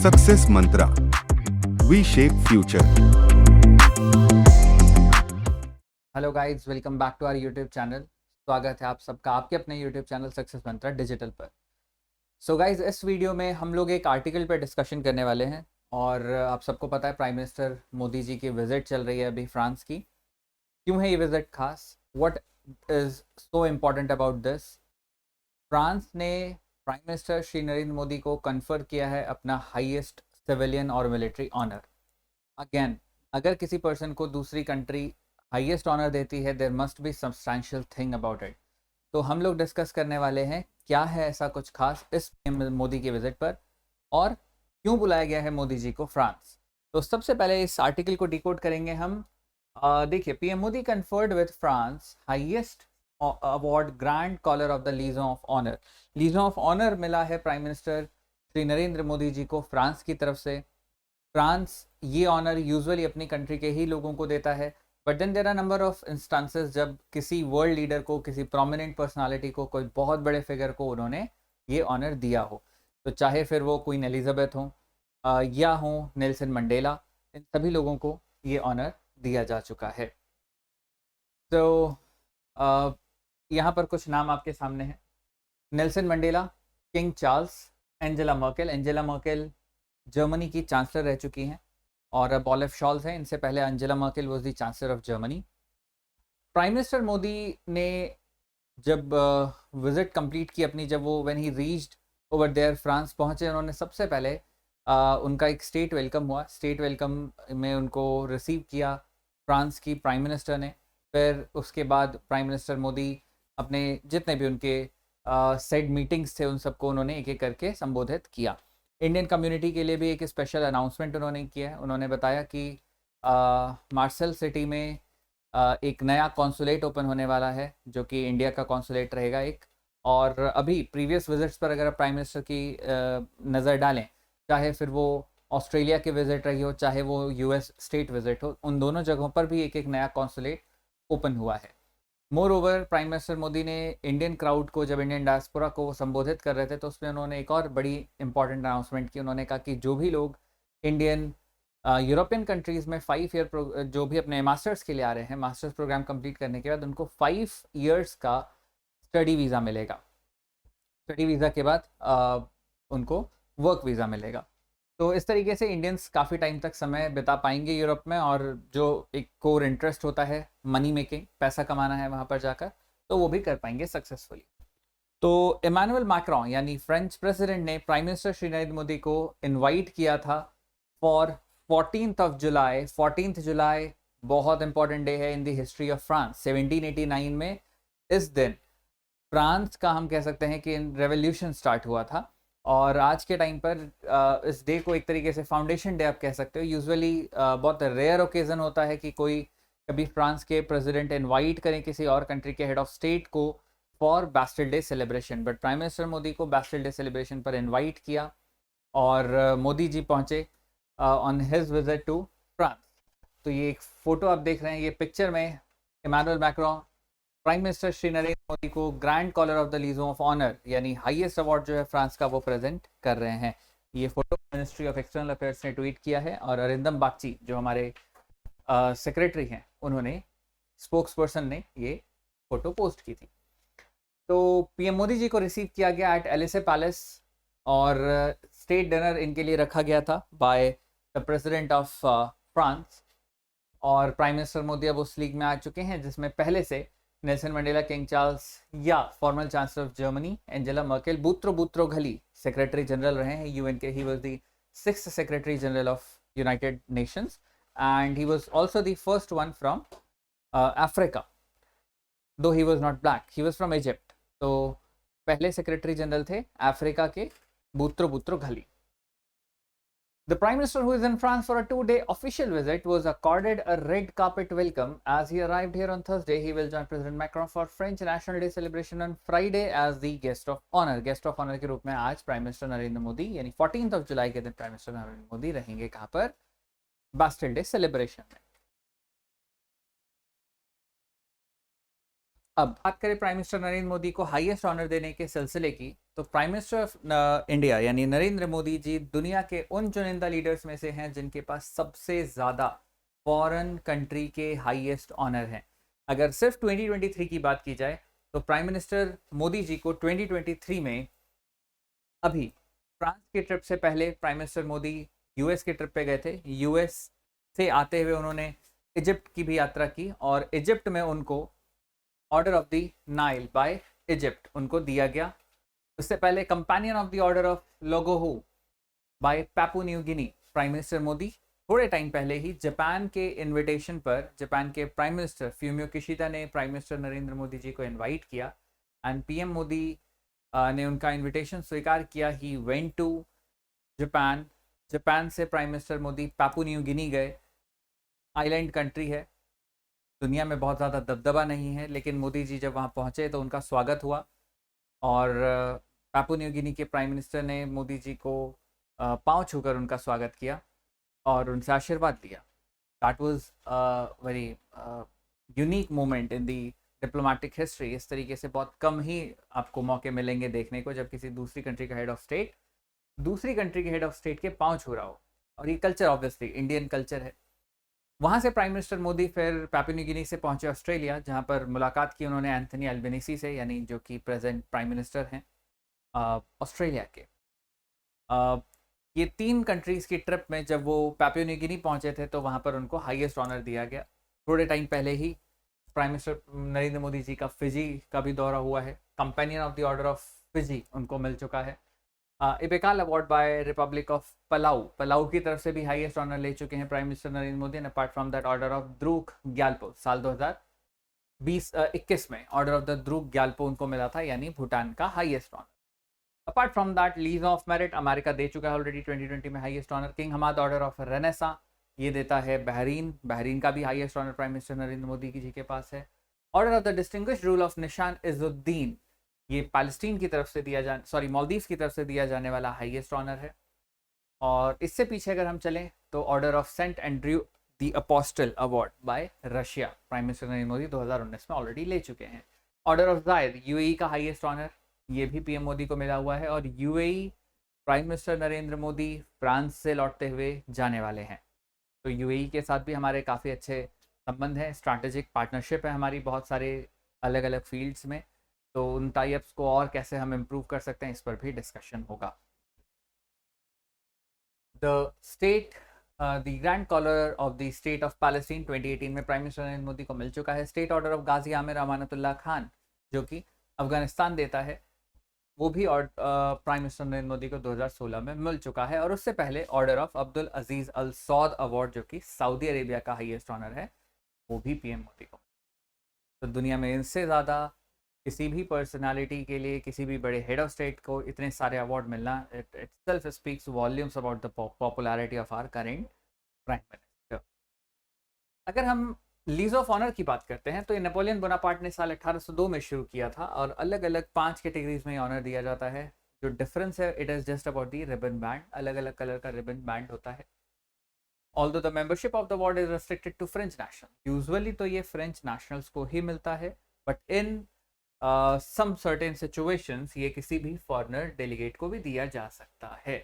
Success mantra, we shape future. Hello guys, welcome back to our YouTube channel. स्वागत है आप सबका आपके अपने YouTube channel success mantra digital पर। सो गाइस, इस वीडियो में हम लोग एक आर्टिकल पर डिस्कशन करने वाले हैं। और आप सबको पता है प्राइम मिनिस्टर मोदी जी की विज़िट चल रही है अभी फ्रांस की। क्यों है ये विज़िट खास? What is so important about this? France ने प्राइम मिनिस्टर श्री नरेंद्र मोदी को कन्फर किया है अपना हाईएस्ट सिविलियन और मिलिट्री ऑनर। अगेन, अगर किसी पर्सन को दूसरी कंट्री हाईएस्ट ऑनर देती है, there must be substantial thing about it. तो हम लोग डिस्कस करने वाले हैं क्या है ऐसा कुछ खास इस पीएम मोदी की विजिट पर, और क्यों बुलाया गया है मोदी जी को फ्रांस। तो सबसे पहले इस आर्टिकल को डिकोड करेंगे हम। देखिए, PM Modi conferred with France highest award grand collar of the legion of honour. Legion of honour मिला है प्राइम मिनिस्टर श्री नरेंद्र मोदी जी को फ्रांस की तरफ से। फ्रांस ये ऑनर यूजुअली अपनी कंट्री के ही लोगों को देता है, but then there are number of instances जब किसी वर्ल्ड लीडर को, किसी प्रोमिनेंट पर्सनालिटी को, कोई बहुत बड़े फिगर को उन्होंने ये ऑनर दिया हो। तो चाहे फिर वो क्वीन एलिजाबेथ हो या हो नेल्सन मंडेला, इन सभी लोगों को ये ऑनर दिया जा चुका है। तो यहाँ पर कुछ नाम आपके सामने हैं। Nelson Mandela, king Charles, Angela Merkel. Angela Merkel Germany की चांसलर रह चुकी हैं, और अब ओलेफ शॉल्ज हैं। इनसे पहले Angela Merkel was the chancellor of Germany. Prime minister Modi ने जब विजिट कंप्लीट की अपनी, जब वो when he reached over there France पहुंचे, उन्होंने सबसे पहले उनका एक स्टेट वेलकम हुआ। स्टेट वेलकम में उनको रिसीव किया फ्रांस की प्राइम मिनिस्टर ने। फिर उसके बाद प्राइम मिनिस्टर मोदी अपने जितने भी उनके सेड मीटिंग्स थे उन सबको उन्होंने एक एक करके संबोधित किया। इंडियन कम्युनिटी के लिए भी एक स्पेशल अनाउंसमेंट उन्होंने किया है। उन्होंने बताया कि मार्शल सिटी में एक नया कॉन्सुलेट ओपन होने वाला है, जो कि इंडिया का कॉन्सुलेट रहेगा एक। और अभी प्रीवियस विजिट्स पर अगर प्राइम मिनिस्टर की नज़र डालें, चाहे फिर वो ऑस्ट्रेलिया की विजिट रही हो, चाहे वो यूएस स्टेट विजिट हो, उन दोनों जगहों पर भी एक एक नया कॉन्सुलेट ओपन हुआ है। More over, prime minister Modi ने इंडियन क्राउड को, जब इंडियन डायस्पोरा को संबोधित कर रहे थे, तो उसमें उन्होंने एक और बड़ी इंपॉर्टेंट अनाउंसमेंट की। उन्होंने कहा कि जो भी लोग इंडियन यूरोपियन कंट्रीज़ में 5 ईयर जो भी अपने मास्टर्स के लिए आ रहे हैं, मास्टर्स प्रोग्राम कंप्लीट करने के बाद उनको 5 ईयर्स का स्टडी वीज़ा मिलेगा। स्टडी वीज़ा के बाद उनको वर्क वीज़ा मिलेगा। तो इस तरीके से इंडियंस काफ़ी टाइम तक समय बिता पाएंगे यूरोप में, और जो एक कोर इंटरेस्ट होता है मनी मेकिंग, पैसा कमाना है वहाँ पर जाकर, तो वो भी कर पाएंगे सक्सेसफुली। तो इमानुएल मैक्रोन यानी फ्रेंच प्रेसिडेंट ने प्राइम मिनिस्टर श्री नरेंद्र मोदी को इनवाइट किया था for 14th of July. 14th जुलाई बहुत इंपॉर्टेंट डे है in the history of France. 1789 में इस दिन फ्रांस का, हम कह सकते हैं कि रेवोल्यूशन स्टार्ट हुआ था। और आज के टाइम पर इस डे को एक तरीके से फाउंडेशन डे आप कह सकते हो। यूजुअली बहुत रेयर ओकेज़न होता है कि कोई कभी फ्रांस के प्रेसिडेंट इनवाइट करें किसी और कंट्री के हेड ऑफ स्टेट को for Bastille day celebration, but prime minister Modi को बैस्टिल डे सेलिब्रेशन पर इनवाइट किया, और मोदी जी पहुंचे on his visit to France. तो ये एक फ़ोटो आप देख रहे हैं, ये पिक्चर में Emmanuel Macron prime minister Shri Narendra Modi को grand collar of the legion of honour, यानी हाईएस्ट अवार्ड जो है फ्रांस का, वो प्रेजेंट कर रहे हैं। ये photo ministry of external affairs ने ट्वीट किया है, और अरिंदम बागची जो हमारे सेक्रेटरी हैं, उन्होंने, स्पोक्स पर्सन ने ये फोटो पोस्ट की थी। तो पीएम मोदी जी को रिसीव किया गया एट एलिसे पैलेस, और स्टेट डिनर इनके लिए रखा गया था by the president of France. और प्राइम मिनिस्टर मोदी अब उस लीग में आ चुके हैं जिसमें पहले से नेल्सन मंडेला, किंग चार्ल्स या former chancellor of Germany Angela Merkel, Boutros Boutros Ghali secretary general रहे हैं यूएन के। He was the 6th secretary general of United Nations, and he was also the first one from Africa, though he was not black, he was from Egypt. तो पहले secretary general थे Africa के, बूत्रो Boutros घली। The Prime Minister, who is in France for a 2-day official visit, was accorded a red carpet welcome. As he arrived here on Thursday, he will join President Macron for French National Day celebration on Friday as the guest of honor. Guest of honor के रूप में आज prime minister Narendra Modi, यानी 14th of July के दिन prime minister Narendra Modi रहेंगे कहाँ पर? बास्टिल डे सेलिब्रेशन में। अब बात करें प्राइम मिनिस्टर नरेंद्र मोदी को हाईएस्ट ऑनर देने के सिलसिले की, तो प्राइम मिनिस्टर ऑफ इंडिया यानी नरेंद्र मोदी जी दुनिया के उन चुनिंदा लीडर्स में से हैं जिनके पास सबसे ज़्यादा फॉरेन कंट्री के हाईएस्ट ऑनर हैं। अगर सिर्फ 2023 की बात की जाए तो प्राइम मिनिस्टर मोदी जी को 2023 में अभी फ्रांस की ट्रिप से पहले प्राइम मिनिस्टर मोदी यूएस के ट्रिप पे गए थे। यूएस से आते हुए उन्होंने इजिप्ट की भी यात्रा की और इजिप्ट में उनको order of the Nile by Egypt उनको दिया गया। उससे पहले companion of the order of Logohu by Papua New Guinea prime minister Modi थोड़े टाइम पहले ही जापान के इनविटेशन पर जापान के प्राइम मिनिस्टर फ्यूमियो किशिदा ने प्राइम मिनिस्टर नरेंद्र मोदी जी को इनवाइट किया एंड पीएम मोदी ने उनका इनविटेशन स्वीकार किया। He went to Japan. Japan से prime minister Modi Papua New Guinea गए। आइलैंड कंट्री है, दुनिया में बहुत ज़्यादा दबदबा नहीं है, लेकिन मोदी जी जब वहाँ पहुँचे तो उनका स्वागत हुआ और पापू न्यू गिनी के प्राइम मिनिस्टर ने मोदी जी को पाँव छूकर उनका स्वागत किया और उनसे आशीर्वाद लिया। That was very unique moment in the diplomatic history. इस तरीके से बहुत कम ही आपको मौके मिलेंगे देखने को जब किसी दूसरी कंट्री का हेड ऑफ स्टेट दूसरी कंट्री के हेड ऑफ स्टेट के पाँव छू रहा हो। और ये कल्चर ऑब्वियसली इंडियन कल्चर है। वहाँ से प्राइम मिनिस्टर मोदी फिर पापुआ न्यू गिनी से पहुँचे ऑस्ट्रेलिया, जहाँ पर मुलाकात की उन्होंने एंथनी अल्बनीसी से, यानी जो कि प्रेजेंट प्राइम मिनिस्टर हैं ऑस्ट्रेलिया के। ये 3 कंट्रीज़ की ट्रिप में जब वो पापुआ न्यू गिनी पहुँचे थे तो वहाँ पर उनको हाईएस्ट ऑनर दिया गया। थोड़े टाइम पहले ही प्राइम मिनिस्टर नरेंद्र मोदी जी का फिजी का भी दौरा हुआ है। Companion of the order of Fiji उनको मिल चुका है। Ebakl award by republic of Palau की तरफ से भी हाईएस्ट ऑनर ले चुके हैं prime minister Narendra Modi. And apart from that order of Druk Gyalpo साल 2021 में order of the Druk Gyalpo उनको मिला था, यानी भूटान का highest honour. Apart from that legion of merit America दे चुका है ऑलरेडी 2020 में highest honour. King Hamad order of Renaissance ये देता है बहरीन का भी highest honour prime minister Narendra Modi ji के पास है। Order of the distinguished rule of Nishan Izzuddin ये पैलेस्टीन की तरफ से मालदीव्स की तरफ से दिया जाने वाला हाईएस्ट ऑनर है। और इससे पीछे अगर हम चलें तो order of Saint Andrew the apostle award by Russia prime minister Narendra Modi 2019 में ऑलरेडी ले चुके हैं। ऑर्डर ऑफ जायद यूएई का हाईएस्ट ऑनर ये भी पीएम मोदी को मिला हुआ है। और UAE prime minister Narendra Modi France से लौटते हुए जाने वाले हैं, तो यूएई के साथ भी हमारे काफ़ी अच्छे संबंध हैं, स्ट्रैटेजिक पार्टनरशिप है हमारी बहुत सारे अलग अलग फील्ड्स में। तो उन टाइप्स को और कैसे हम इम्प्रूव कर सकते हैं इस पर भी डिस्कशन होगा। The state the grand collar of the state of Palestine 2018 में प्राइम मिनिस्टर नरेंद्र मोदी को मिल चुका है। स्टेट ऑर्डर ऑफ गाजी आमिर अमानतुल्लाह खान जो कि अफगानिस्तान देता है, वो भी प्राइम मिनिस्टर नरेंद्र मोदी को 2016 में मिल चुका है। और उससे पहले order of Abdul Aziz Al Saud award जो कि सऊदी अरेबिया का हाईएस्ट ऑनर है, वो भी पीएम मोदी को। तो दुनिया में इनसे ज़्यादा किसी भी पर्सनालिटी के लिए, किसी भी बड़े हेड ऑफ स्टेट को इतने सारे अवार्ड मिलना, it itself speaks volumes about the popularity of our current prime minister. अगर हम लीज ऑफ ऑनर की बात करते हैं तो ये नेपोलियन बोनापार्ट ने साल 1802 में शुरू किया था और अलग अलग 5 कैटेगरीज में ऑनर दिया जाता है। जो डिफरेंस है it is just about the ribbon band, अलग अलग कलर का रिबन बैंड होता है। Although the membership of the award is restricted to French national, usually तो ये फ्रेंच नेशनल्स को ही मिलता है, but in some certain situations ये किसी भी फॉरेनर डेलीगेट को भी दिया जा सकता है।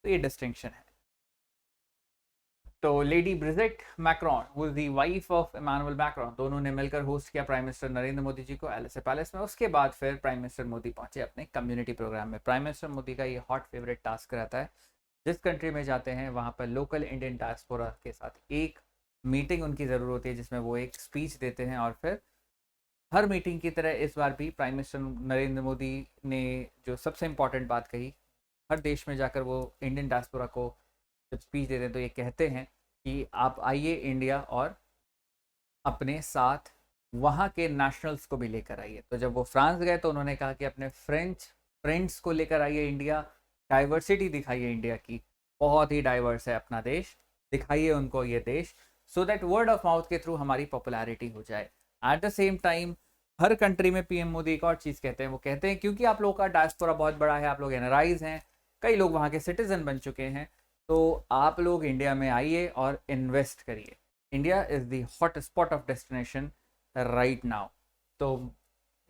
तो ये डिस्टिंक्शन है। तो lady Brigitte Macron who is the wife of Emmanuel Macron, दोनों ने मिलकर होस्ट किया प्राइम मिनिस्टर नरेंद्र मोदी जी को एलिसे पैलेस में। उसके बाद फिर प्राइम मिनिस्टर मोदी पहुंचे अपने कम्युनिटी प्रोग्राम में। प्राइम मिनिस्टर मोदी का ये हॉट फेवरेट टास्क रहता है, जिस कंट्री में जाते हैं वहाँ पर लोकल इंडियन डायस्पोरा के साथ एक मीटिंग उनकी ज़रूर होती है जिसमें वो एक स्पीच देते हैं। और फिर हर मीटिंग की तरह इस बार भी प्राइम मिनिस्टर नरेंद्र मोदी ने जो सबसे इम्पॉर्टेंट बात कही, हर देश में जाकर वो इंडियन डायस्पोरा को जब स्पीच देते हैं तो ये कहते हैं कि आप आइए इंडिया और अपने साथ वहाँ के नेशनल्स को भी लेकर आइए। तो जब वो फ्रांस गए तो उन्होंने कहा कि अपने फ्रेंच फ्रेंड्स को लेकर आइए इंडिया, डाइवर्सिटी दिखाइए इंडिया की, बहुत ही डाइवर्स है अपना देश, दिखाइए उनको ये देश, so that word of mouth के थ्रू हमारी पॉपुलैरिटी हो जाए। At the same time her country में पीएम मोदी एक और चीज़ कहते हैं, वो कहते हैं क्योंकि आप लोगों का डायस्पोरा बहुत बड़ा है, आप लोग एनआरआईज हैं, कई लोग वहाँ के सिटीजन बन चुके हैं, तो आप लोग इंडिया में आइए और इन्वेस्ट करिए। India is the hot spot of destination right now. तो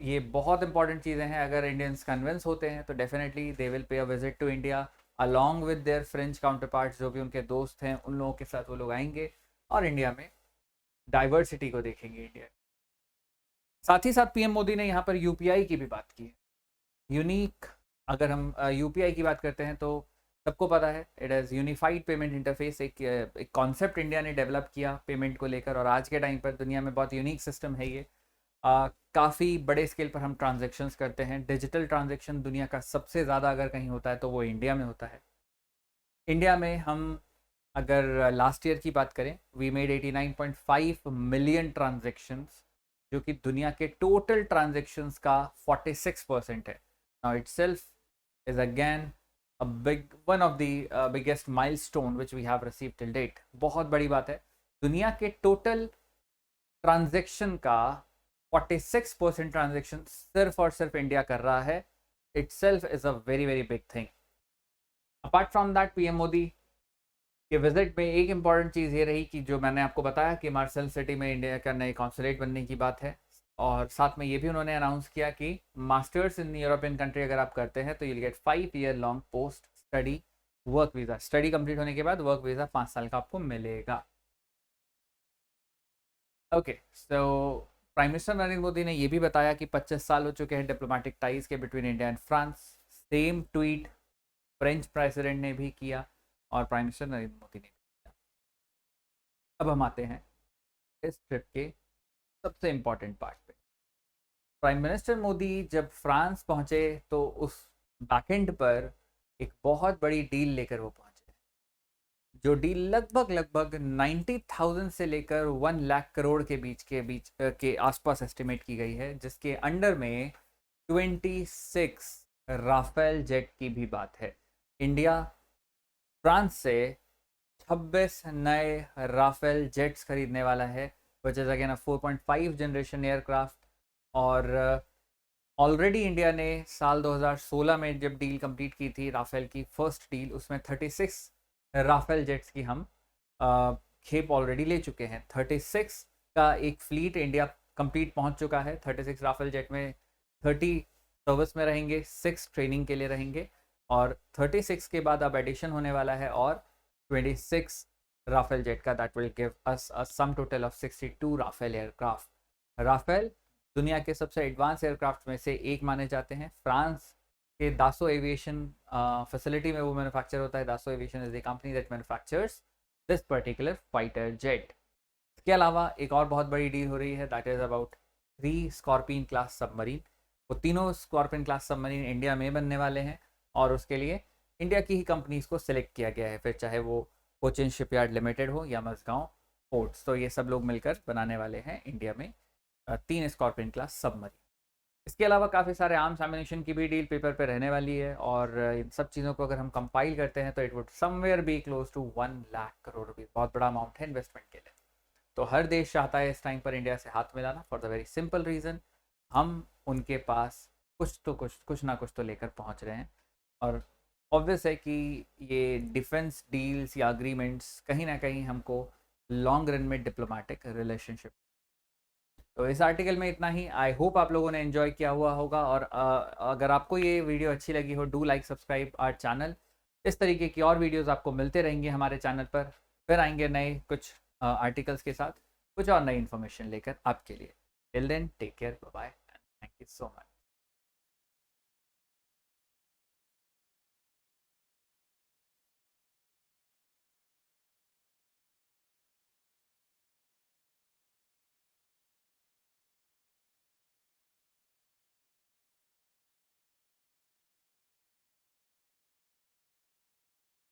ये बहुत इंपॉर्टेंट चीज़ें हैं। अगर इंडियंस कन्विंस होते हैं तो definitely they will pay a visit to India along with their French counterparts, जो भी उनके दोस्त हैं उन लोगों के साथ वो लोग आएंगे और इंडिया में डाइवर्सिटी को देखेंगे इंडिया। साथ ही साथ पीएम मोदी ने यहाँ पर यूपीआई की भी बात की है। यूनिक, अगर हम यूपीआई की बात करते हैं तो सबको पता है it is unified payment interface. एक कॉन्सेप्ट इंडिया ने डेवलप किया पेमेंट को लेकर, और आज के टाइम पर दुनिया में बहुत यूनिक सिस्टम है ये। काफ़ी बड़े स्केल पर हम ट्रांजेक्शन्स करते हैं। डिजिटल ट्रांजेक्शन दुनिया का सबसे ज़्यादा अगर कहीं होता है तो वो इंडिया में होता है। इंडिया में हम अगर लास्ट ईयर की बात करें, वी मेड 89.5 मिलियन ट्रांजेक्शन्स, जो कि दुनिया के टोटल ट्रांजेक्शन्स का 46% है। Now itself is again a big one of the biggest milestone which we have received till date। बहुत बड़ी बात है। दुनिया के टोटल ट्रांजेक्शन का 46% ट्रांजेक्शन सिर्फ और सिर्फ इंडिया कर रहा है। itself is a very very big thing। Apart from that, PM Modi के विजिट में एक इम्पॉर्टेंट चीज़ ये रही कि जो मैंने आपको बताया कि मार्सेल सिटी में इंडिया का नए कॉन्सुलेट बनने की बात है, और साथ में ये भी उन्होंने अनाउंस किया कि मास्टर्स इन यूरोपियन कंट्री अगर आप करते हैं तो you get 5 year long post study work visa. Study complete होने के बाद वर्क वीज़ा 5 साल का आपको मिलेगा। Okay, so prime minister Narendra Modi ने ये भी बताया कि 25 साल हो चुके हैं डिप्लोमेटिक टाइज के between India and France. Same tweet French president ने भी किया और प्राइम मिनिस्टर नरेंद्र मोदी ने भी किया। अब हम आते हैं इस ट्रिप के सबसे इम्पॉर्टेंट पार्ट पे। प्राइम मिनिस्टर मोदी जब फ्रांस पहुंचे तो उस बैकएंड पर एक बहुत बड़ी डील लेकर वो पहुंचे, जो डील लगभग 90,000 से लेकर 1 लाख करोड़ के बीच के आसपास एस्टिमेट की गई है, जिसके अंडर में 26 राफेल जेट की भी बात है। इंडिया फ्रांस से 26 नए राफेल जेट्स खरीदने वाला है, which is again 4.5 generation aircraft. और ऑलरेडी इंडिया ने साल 2016 में जब डील कंप्लीट की थी राफेल की फर्स्ट डील, उसमें 36 राफेल जेट्स की हम खेप ऑलरेडी ले चुके हैं। 36 का एक फ्लीट इंडिया कंप्लीट पहुंच चुका है। 36 राफेल जेट में 30 सर्विस में रहेंगे, 6 ट्रेनिंग के लिए रहेंगे, और 36 के बाद अब एडिशन होने वाला है और 26 राफेल जेट का। That will give us a sum total of 62 Rafale aircraft. Rafale दुनिया के सबसे एडवांस एयरक्राफ्ट में से एक माने जाते हैं। फ्रांस के दासो एविएशन फैसिलिटी में वो मैन्युफैक्चर होता है। Dassault aviation is the company that manufactures this particular fighter jet. इसके अलावा एक और बहुत बड़ी डील हो रही है, that is about 3 scorpion class submarine. वो तीनों स्कॉर्पियन क्लास सबमरीन इंडिया में बनने वाले हैं, और उसके लिए इंडिया की ही कंपनीज को सिलेक्ट किया गया है, फिर चाहे वो कोचिन शिपयार्ड लिमिटेड हो या मजगांव पोर्ट्स। तो ये सब लोग मिलकर बनाने वाले हैं इंडिया में 3 स्कॉर्पियन क्लास सबमरीन। इसके अलावा काफ़ी सारे आर्म्स एम्युनिशन की भी डील पेपर पे रहने वाली है, और इन सब चीज़ों को अगर हम कंपाइल करते हैं तो it would somewhere be close to 1 lakh crore rupees. बहुत बड़ा अमाउंट है इन्वेस्टमेंट के लिए। तो हर देश चाहता है इस टाइम पर इंडिया से हाथ मिलाना, for the very simple reason हम उनके पास कुछ ना कुछ तो लेकर पहुंच रहे हैं। और ऑब्वियस है कि ये डिफेंस डील्स या अग्रीमेंट्स कहीं ना कहीं हमको लॉन्ग रन में डिप्लोमेटिक रिलेशनशिप। तो इस आर्टिकल में इतना ही। आई होप आप लोगों ने एंजॉय किया हुआ होगा, और अगर आपको ये वीडियो अच्छी लगी हो, do like subscribe our channel. इस तरीके की और वीडियोस आपको मिलते रहेंगे हमारे चैनल पर। फिर आएंगे नए कुछ आर्टिकल्स के साथ, कुछ और नई इन्फॉर्मेशन लेकर आपके लिए। Till then take care, bye bye, thank you so much.